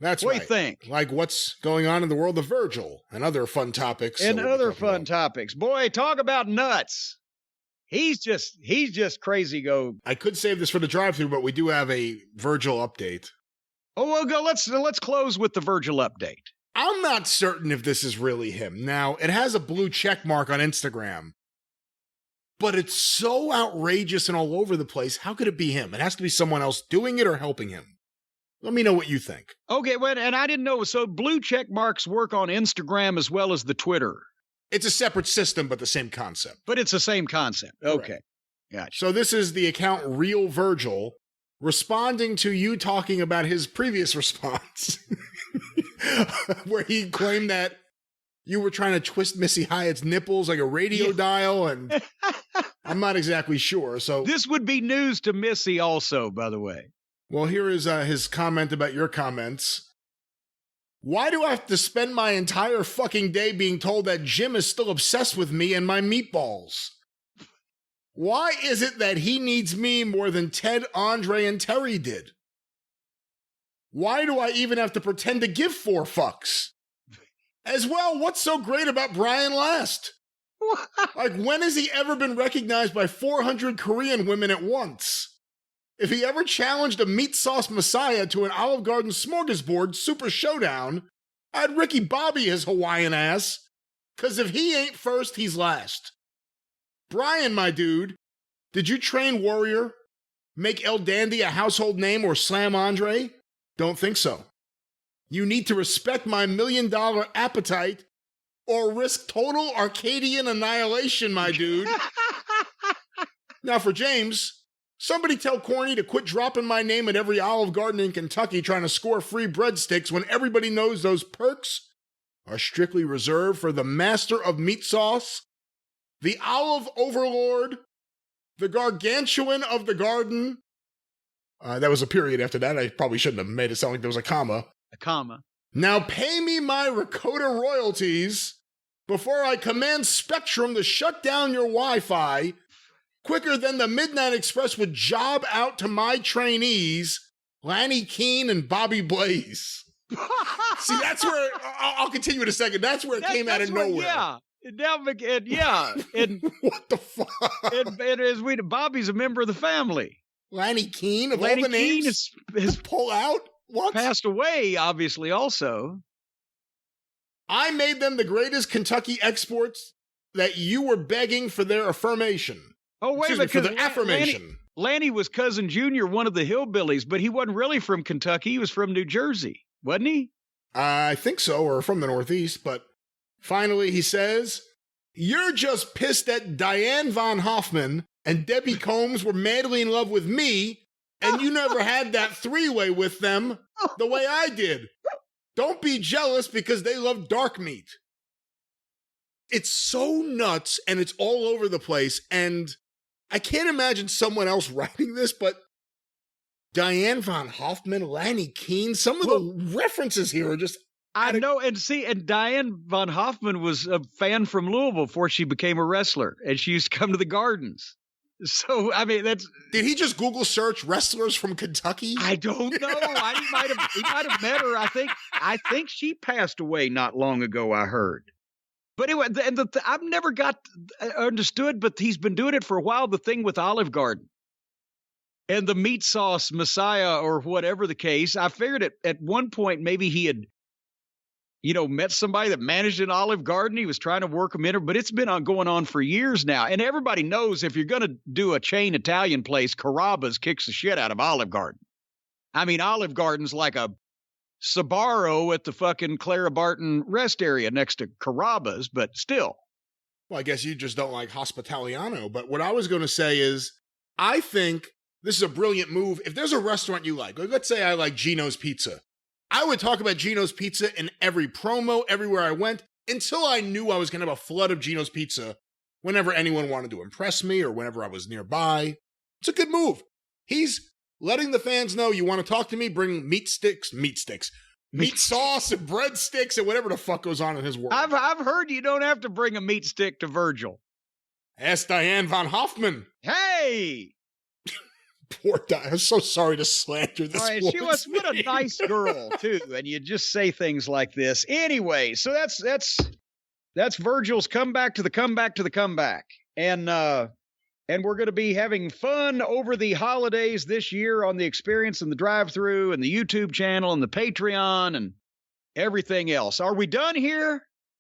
That's what right. What do you think? Like what's going on in the world of Virgil and other fun topics. Topics. Boy, talk about nuts. He's just crazy go. I could save this for the drive-thru, but we do have a Virgil update. Oh, well, go. Let's close with the Virgil update. I'm not certain if this is really him. Now, it has a blue check mark on Instagram, but it's so outrageous and all over the place. How could it be him? It has to be someone else doing it or helping him. Let me know what you think. Okay, well, and I didn't know. So blue check marks work on Instagram as well as the Twitter. It's a separate system, but the same concept. But it's the same concept. Okay. Gotcha. So this is the account Real Virgil responding to you talking about his previous response where he claimed that you were trying to twist Missy Hyatt's nipples like a radio dial, and I'm not exactly sure. So this would be news to Missy also, by the way. Well, here is his comment about your comments. Why do I have to spend my entire fucking day being told that Jim is still obsessed with me and my meatballs? Why is it that he needs me more than Ted, Andre, and Terry did? Why do I even have to pretend to give 4 fucks? As well, what's so great about Brian Last? Like, when has he ever been recognized by 400 Korean women at once? If he ever challenged a meat sauce messiah to an Olive Garden smorgasbord super showdown, I'd Ricky Bobby his Hawaiian ass. 'Cause if he ain't first, he's last. Brian, my dude, did you train Warrior? Make El Dandy a household name or slam Andre? Don't think so. You need to respect my $1 million appetite or risk total Arcadian annihilation, my dude. Now for James, somebody tell Corny to quit dropping my name at every Olive Garden in Kentucky trying to score free breadsticks when everybody knows those perks are strictly reserved for the master of meat sauce, the olive overlord, the gargantuan of the garden. That was a period after that. I probably shouldn't have made it sound like there was a comma. A comma. Now pay me my ricotta royalties before I command Spectrum to shut down your Wi-Fi quicker than the Midnight Express would job out to my trainees, Lanny Keene and Bobby Blaze. See, that's where, I'll continue in a second. That's where it came out of nowhere. Yeah. And what the fuck? And Bobby's a member of the family. Lanny Keene, of Lanny all the Keene names, has pull out? What? Passed away, obviously, also. I made them the greatest Kentucky exports that you were begging for their affirmation. Oh, wait a minute. For their affirmation. Lanny was Cousin Junior, one of the hillbillies, but he wasn't really from Kentucky. He was from New Jersey, wasn't he? I think so, or from the Northeast, but finally he says, you're just pissed that Diane von Hoffman and Debbie Combs were madly in love with me, and you never had that 3-way with them the way I did. Don't be jealous because they love dark meat. It's so nuts, and it's all over the place, and I can't imagine someone else writing this, but Diane von Hoffman, Lanny Keene, some of the references here are just... I know, and Diane von Hoffman was a fan from Louisville before she became a wrestler, and she used to come to the Gardens. So, I mean, that's... Did he just Google search wrestlers from Kentucky? I don't know. He might have met her. I think she passed away not long ago, I heard. But anyway, I've never got understood, but he's been doing it for a while, the thing with Olive Garden. And the meat sauce messiah or whatever the case, I figured at one point maybe he had, met somebody that managed an Olive Garden. He was trying to work them in, but it's been going on for years now. And everybody knows if you're going to do a chain Italian place, Carrabba's kicks the shit out of Olive Garden. I mean, Olive Garden's like a Sbarro at the fucking Clara Barton rest area next to Carrabba's, but still. Well, I guess you just don't like Hospitaliano. But what I was going to say is, I think this is a brilliant move. If there's a restaurant you like let's say I like Gino's Pizza. I would talk about Gino's Pizza in every promo, everywhere I went, until I knew I was going to have a flood of Gino's Pizza whenever anyone wanted to impress me or whenever I was nearby. It's a good move. He's letting the fans know you want to talk to me, bring meat sauce and breadsticks and whatever the fuck goes on in his world. I've heard you don't have to bring a meat stick to Virgil. Ask Diane von Hoffman. Hey! Poor Di. I'm so sorry to slander this woman. She was what a nice girl too, and you just say things like this anyway. So that's Virgil's comeback to the comeback to the comeback, and we're going to be having fun over the holidays this year on the Experience and the Drive-Thru and the YouTube channel and the Patreon and everything else. Are we done here?